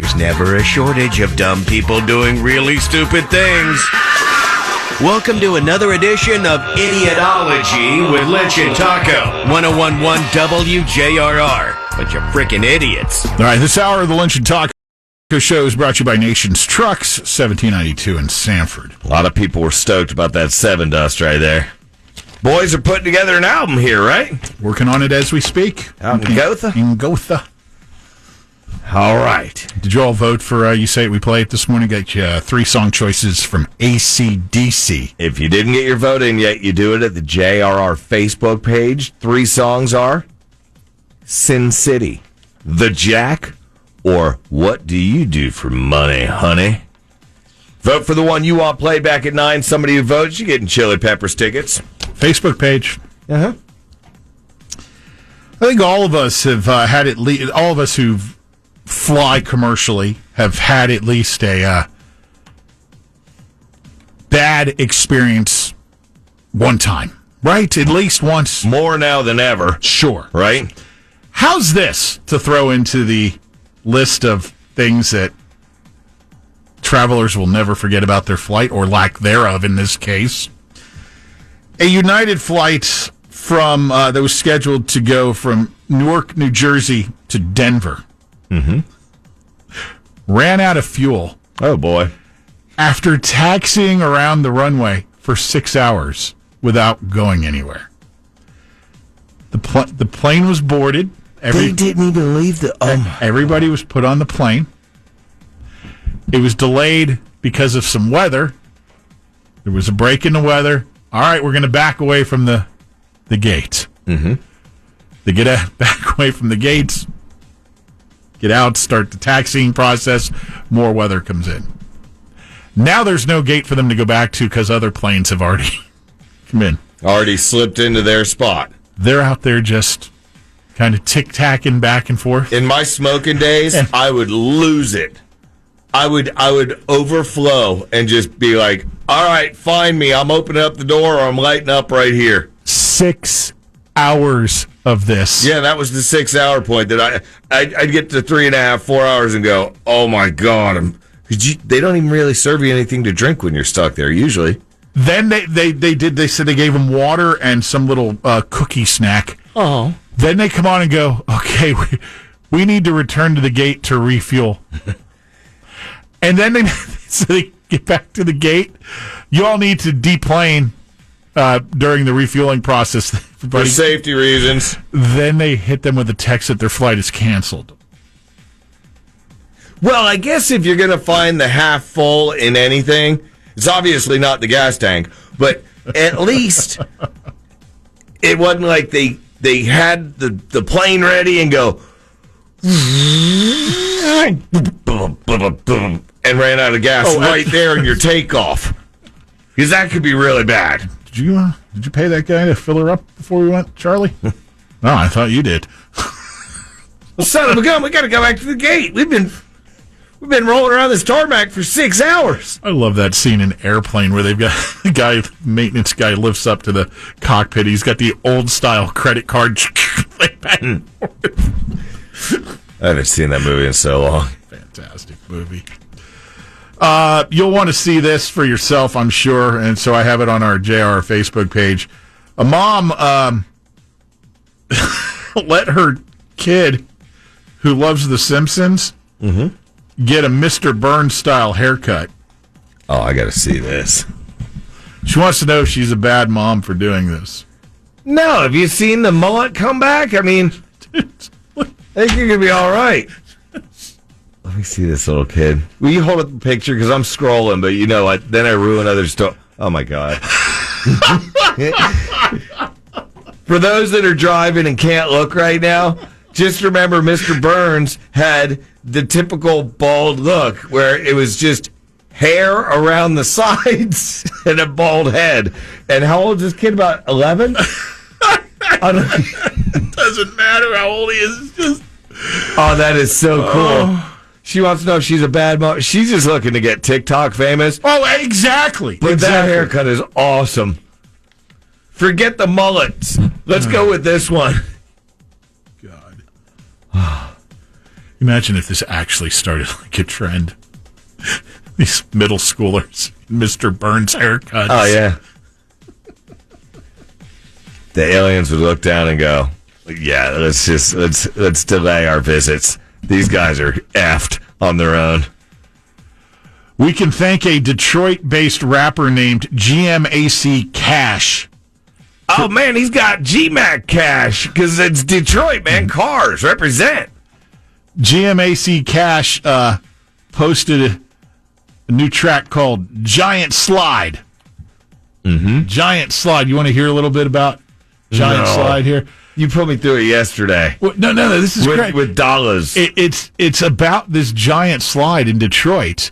There's never a shortage of dumb people doing really stupid things. Welcome to another edition of Idiotology with Lynch and Taco. 101.1 WJRR. Bunch of frickin' idiots. All right, this hour of the Lynch and Taco Show is brought to you by Nation's Trucks, 1792 in Sanford. A lot of people were stoked about that 7 Dust right there. Boys are putting together an album here, right? Working on it as we speak. Out in Gotha? In Gotha. All right. Did you all vote for You Say It, We Play It this morning? Got you 3 song choices from AC/DC. If you didn't get your vote in yet, you do it at the JRR Facebook page. 3 songs are Sin City, The Jack, or What Do You Do for Money, Honey? Vote for the one you want played back at 9. Somebody who votes, you're getting Chili Peppers tickets. Facebook page. Uh-huh. I think all of us have had at least, all of us who fly commercially have had at least a bad experience one time, right? At least once. More now than ever. Sure. Right? How's this to throw into the list of things that travelers will never forget about their flight, or lack thereof in this case? A United flight from that was scheduled to go from Newark, New Jersey to Denver ran out of fuel. Oh, boy. After taxiing around the runway for 6 hours without going anywhere. The plane was boarded. They didn't even leave the... Everybody was put on the plane. It was delayed because of some weather. There was a break in the weather. All right, we're going to back away from the gate. Mm-hmm. They get back away from the gates, get out, start the taxiing process. More weather comes in. Now there's no gate for them to go back to because other planes have already come in. Already slipped into their spot. They're out there just kind of tic-tacking back and forth. In my smoking days, I would lose it. I would overflow and just be like, all right, find me. I'm opening up the door or I'm lighting up right here. 6 hours of this. Yeah, that was the 6 hour point that I'd get to 3.5, 4 hours and go, oh my God. They don't even really serve you anything to drink when you're stuck there, usually. Then they said they gave them water and some little cookie snack. Oh. Then they come on and go, okay, we need to return to the gate to refuel. And then they get back to the gate. You all need to deplane during the refueling process. For safety reasons. Then they hit them with a text that their flight is canceled. Well, I guess if you're going to find the half full in anything, it's obviously not the gas tank, but at least it wasn't like they had the plane ready and go and ran out of gas right there in your takeoff. Because that could be really bad. Did you pay that guy to fill her up before we went, Charlie? No, I thought you did. Well, son of a gun, we got to go back to the gate. We've been rolling around this tarmac for 6 hours. I love that scene in Airplane where they've got the maintenance guy lifts up to the cockpit. He's got the old style credit card. I haven't seen that movie in so long. Fantastic movie. You'll want to see this for yourself, I'm sure, and so I have it on our JR Facebook page. A mom let her kid, who loves The Simpsons, get a Mr. Burns-style haircut. Oh, I got to see this. She wants to know if she's a bad mom for doing this. No, have you seen the mullet come back? I mean, I think you're going to be all right. Let me see this little kid. Will you hold up the picture? Because I'm scrolling, but you know what? Then I ruin other stuff. Oh, my God. For those that are driving and can't look right now, just remember Mr. Burns had the typical bald look where it was just hair around the sides and a bald head. And how old is this kid? About 11? It doesn't matter how old he is. It's just... Oh, that is so cool. She wants to know if she's a bad mom. She's just looking to get TikTok famous. Oh, exactly. But that haircut is awesome. Forget the mullets. Let's go with this one. God. Imagine if this actually started like a trend. These middle schoolers, Mr. Burns haircuts. Oh, yeah. The aliens would look down and go, yeah, let's delay our visits. These guys are effed on their own. We can thank a Detroit-based rapper named GMAC Cash. Oh, man, he's got GMAC cash because it's Detroit, man. Cars represent. GMAC Cash posted a new track called Giant Slide. Mm-hmm. Giant Slide. You want to hear a little bit about Giant Slide here? You put me through it yesterday. Well, no, this is great. With dollars. It's about this giant slide in Detroit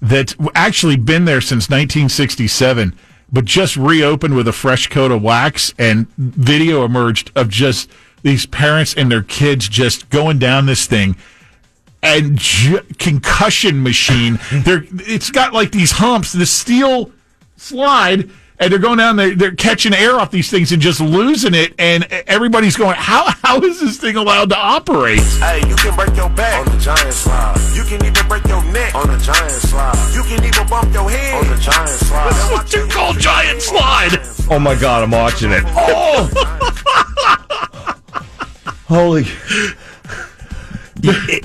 that's actually been there since 1967, but just reopened with a fresh coat of wax, and video emerged of just these parents and their kids just going down this thing. And concussion machine. It's got like these humps, this steel slide, and they're going down there. They're catching air off these things and just losing it. And everybody's going, how is this thing allowed to operate? Hey, you can break your back on the giant slide. You can even break your neck on the giant slide. You can even bump your head on the giant slide. That's what they're called, Giant Slide. Oh my God, I'm watching it. Oh, holy.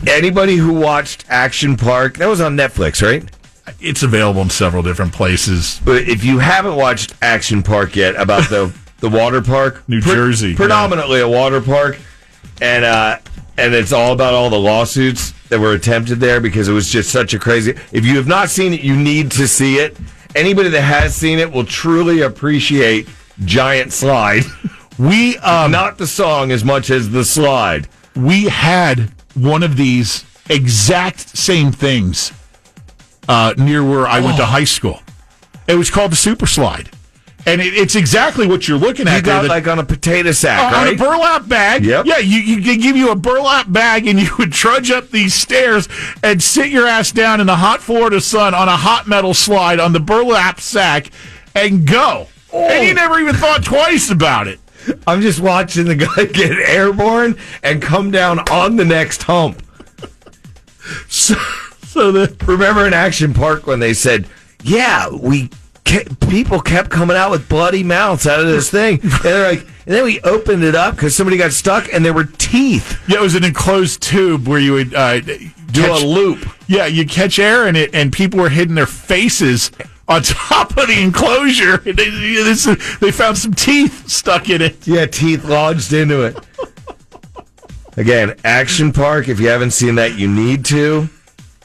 Anybody who watched Action Park, that was on Netflix, right? It's available in several different places. But if you haven't watched Action Park yet, about the water park, New Jersey, predominantly a water park, and it's all about all the lawsuits that were attempted there because it was just such a crazy. If you have not seen it, you need to see it. Anybody that has seen it will truly appreciate Giant Slide. We not the song as much as the slide. We had one of these exact same things near where I went to high school. It was called the Super Slide. And it's exactly what you're looking at. You got like on a potato sack, right? On a burlap bag. Yep. Yeah, you could give you a burlap bag and you would trudge up these stairs and sit your ass down in the hot Florida sun on a hot metal slide on the burlap sack and go. Oh. And you never even thought twice about it. I'm just watching the guy get airborne and come down on the next hump. Remember in Action Park when they said, yeah, people kept coming out with bloody mouths out of this thing. And they're like, and then we opened it up because somebody got stuck and there were teeth. Yeah, it was an enclosed tube where you would do a loop. Yeah, you catch air in it and people were hitting their faces on top of the enclosure. They found some teeth stuck in it. Yeah, teeth lodged into it. Again, Action Park, if you haven't seen that, you need to.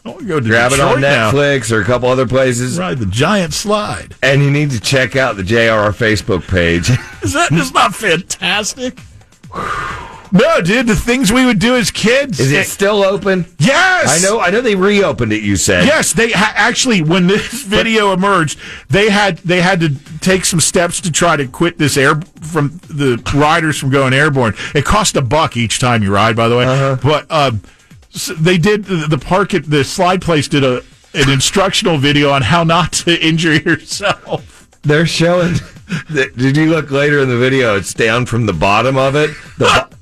Go to grab it on Netflix now. Or a couple other places. Right, the Giant Slide. And you need to check out the JRR Facebook page. Is that just not fantastic? No, dude, the things we would do as kids. Is it still open? Yes! I know they reopened it, you said. Yes, they actually, when this video emerged, they had to take some steps to try to quit this from the riders from going airborne. It cost $1 each time you ride, by the way. Uh-huh. But so they did, the park at the slide place did an instructional video on how not to injure yourself. They're showing... Did you look later in the video? It's down from the bottom of it,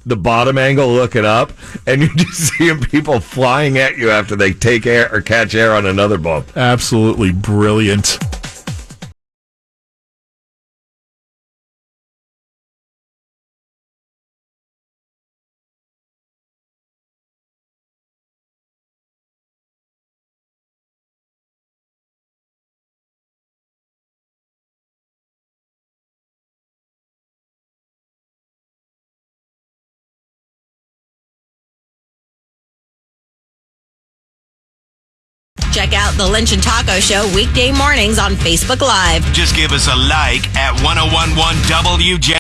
the bottom angle looking up, and you're just seeing people flying at you after they take air or catch air on another bump. Absolutely brilliant. Check out the Lynch and Taco Show weekday mornings on Facebook Live. Just give us a like at 1011 WJ.